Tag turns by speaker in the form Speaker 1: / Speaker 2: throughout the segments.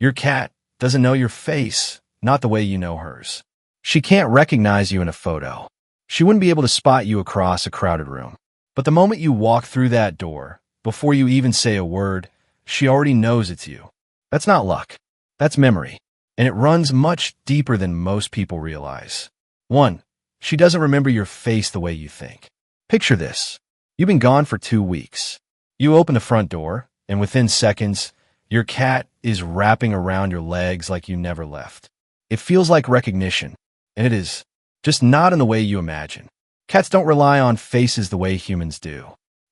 Speaker 1: Your cat doesn't know your face, not the way you know hers. She can't recognize you in a photo. She wouldn't be able to spot you across a crowded room. But the moment you walk through that door, before you even say a word, she already knows it's you. That's not luck. That's memory. And it runs much deeper than most people realize. 1. She doesn't remember your face the way you think. Picture this. You've been gone for 2 weeks. You open the front door, and within seconds, your cat is wrapping around your legs like you never left. It feels like recognition, and it is, just not in the way you imagine. Cats don't rely on faces the way humans do.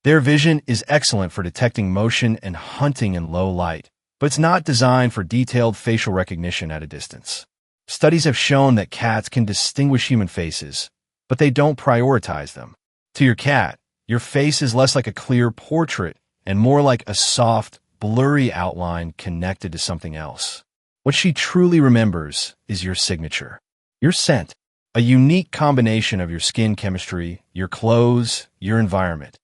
Speaker 1: Their vision is excellent for detecting motion and hunting in low light, but it's not designed for detailed facial recognition at a distance. Studies have shown that cats can distinguish human faces, but they don't prioritize them. To your cat, your face is less like a clear portrait and more like a soft, blurry outline connected to something else. What she truly remembers is your signature, your scent, a unique combination of your skin chemistry, your clothes, your environment,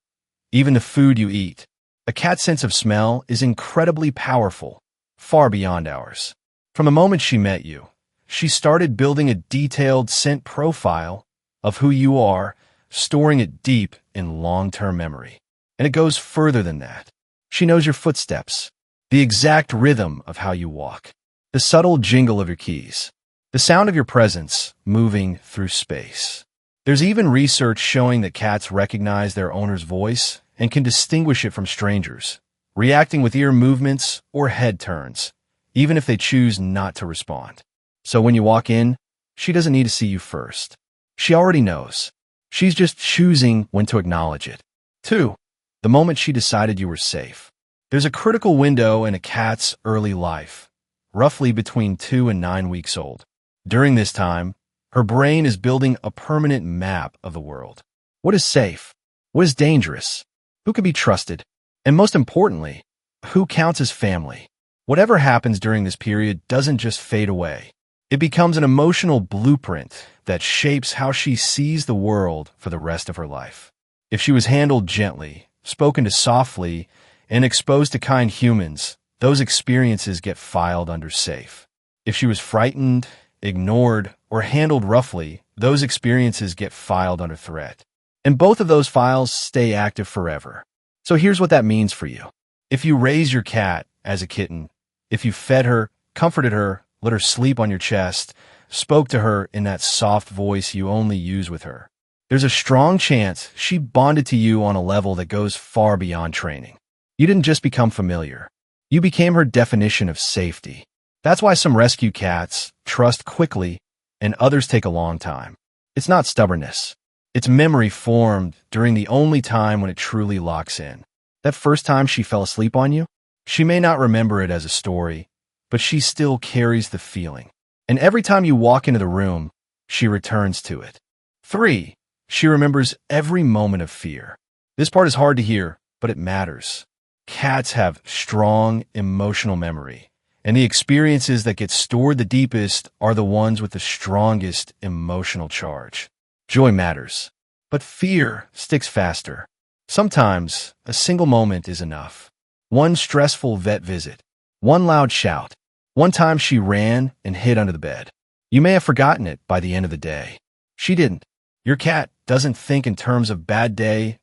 Speaker 1: even the food you eat. A cat's sense of smell is incredibly powerful, far beyond ours. From the moment she met you, she started building a detailed scent profile of who you are, storing it deep in long-term memory. And it goes further than that. She knows your footsteps, the exact rhythm of how you walk, the subtle jingle of your keys, the sound of your presence moving through space. There's even research showing that cats recognize their owner's voice and can distinguish it from strangers, reacting with ear movements or head turns, even if they choose not to respond. So when you walk in, she doesn't need to see you first. She already knows. She's just choosing when to acknowledge it. 2. The moment she decided you were safe. There's a critical window in a cat's early life, roughly between 2 and 9 weeks old. During this time, her brain is building a permanent map of the world. What is safe? What is dangerous? Who can be trusted? And most importantly, who counts as family? Whatever happens during this period doesn't just fade away. It becomes an emotional blueprint that shapes how she sees the world for the rest of her life. If she was handled gently, spoken to softly, and exposed to kind humans, those experiences get filed under safe. If she was frightened, ignored, or handled roughly, those experiences get filed under threat. And both of those files stay active forever. So here's what that means for you. If you raise your cat as a kitten, if you fed her, comforted her, let her sleep on your chest, spoke to her in that soft voice you only use with her, there's a strong chance she bonded to you on a level that goes far beyond training. You didn't just become familiar. You became her definition of safety. That's why some rescue cats trust quickly and others take a long time. It's not stubbornness. It's memory formed during the only time when it truly locks in. That first time she fell asleep on you, she may not remember it as a story, but she still carries the feeling. And every time you walk into the room, she returns to it. 3. She remembers every moment of fear. This part is hard to hear, but it matters. Cats have strong emotional memory, and the experiences that get stored the deepest are the ones with the strongest emotional charge. Joy matters, but fear sticks faster. Sometimes, a single moment is enough. One stressful vet visit, one loud shout, one time she ran and hid under the bed. You may have forgotten it by the end of the day. She didn't. Your cat doesn't think in terms of bad day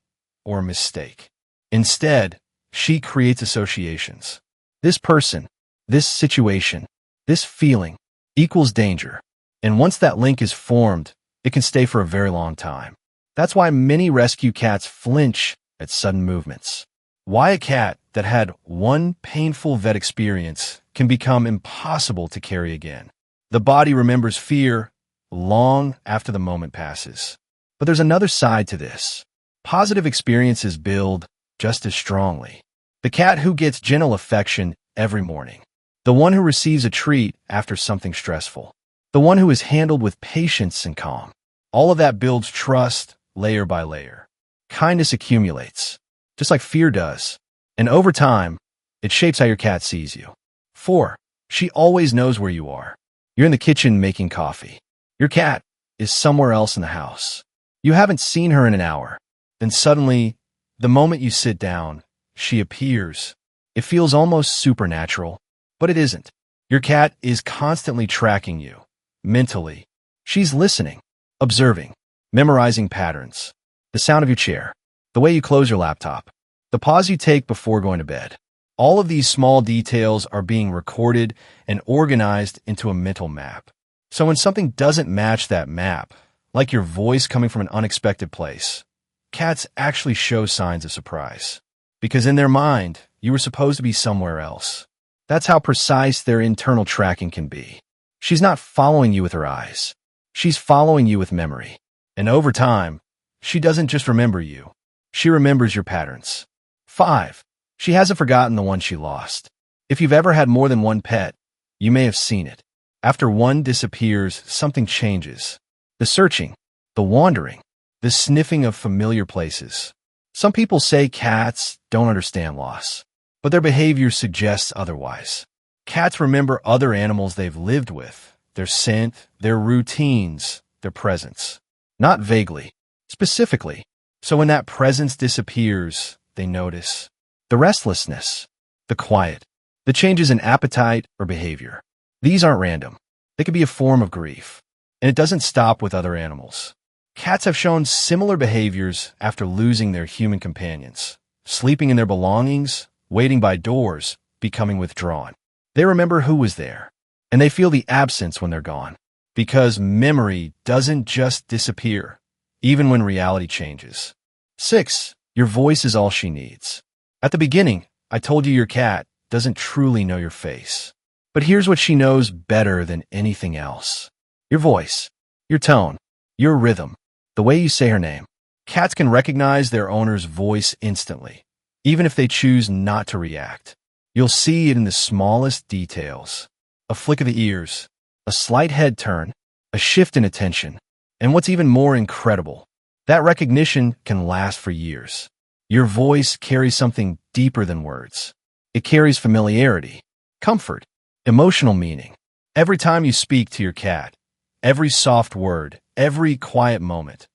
Speaker 1: or mistake. Instead, she creates associations. This person, this situation, this feeling equals danger. And once that link is formed, it can stay for a very long time. That's why many rescue cats flinch at sudden movements. Why a cat that had one painful vet experience can become impossible to carry again. The body remembers fear long after the moment passes. But there's another side to this. Positive experiences build just as strongly. The cat who gets gentle affection every morning. The one who receives a treat after something stressful. The one who is handled with patience and calm. All of that builds trust layer by layer. Kindness accumulates, just like fear does. And over time, it shapes how your cat sees you. 4. She always knows where you are. You're in the kitchen making coffee. Your cat is somewhere else in the house. You haven't seen her in an hour. Then suddenly, the moment you sit down, she appears. It feels almost supernatural, but it isn't. Your cat is constantly tracking you, mentally. She's listening, observing, memorizing patterns, the sound of your chair, the way you close your laptop, the pause you take before going to bed. All of these small details are being recorded and organized into a mental map. So when something doesn't match that map, like your voice coming from an unexpected place, cats actually show signs of surprise. Because in their mind, you were supposed to be somewhere else. That's how precise their internal tracking can be. She's not following you with her eyes. She's following you with memory. And over time, she doesn't just remember you. She remembers your patterns. 5. She hasn't forgotten the one she lost. If you've ever had more than one pet, you may have seen it. After one disappears, something changes. The searching, the wandering, the sniffing of familiar places. Some people say cats don't understand loss, but their behavior suggests otherwise. Cats remember other animals they've lived with, their scent, their routines, their presence. Not vaguely, specifically. So when that presence disappears, they notice the restlessness, the quiet, the changes in appetite or behavior. These aren't random. They could be a form of grief. And it doesn't stop with other animals. Cats have shown similar behaviors after losing their human companions, sleeping in their belongings, waiting by doors, becoming withdrawn. They remember who was there, and they feel the absence when they're gone. Because memory doesn't just disappear, even when reality changes. 6. Your voice is all she needs. At the beginning, I told you your cat doesn't truly know your face. But here's what she knows better than anything else. Your voice, your tone, your rhythm, the way you say her name. Cats can recognize their owner's voice instantly, even if they choose not to react. You'll see it in the smallest details. A flick of the ears, a slight head turn, a shift in attention. And what's even more incredible, that recognition can last for years. Your voice carries something deeper than words. It carries familiarity, comfort, emotional meaning. Every time you speak to your cat, every soft word, every quiet moment,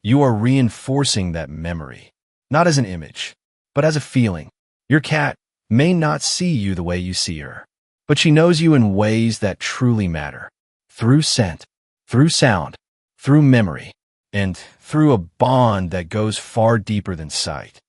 Speaker 1: you are reinforcing that memory, not as an image, but as a feeling. Your cat may not see you the way you see her, but she knows you in ways that truly matter. Through scent, through sound, through memory, and through a bond that goes far deeper than sight.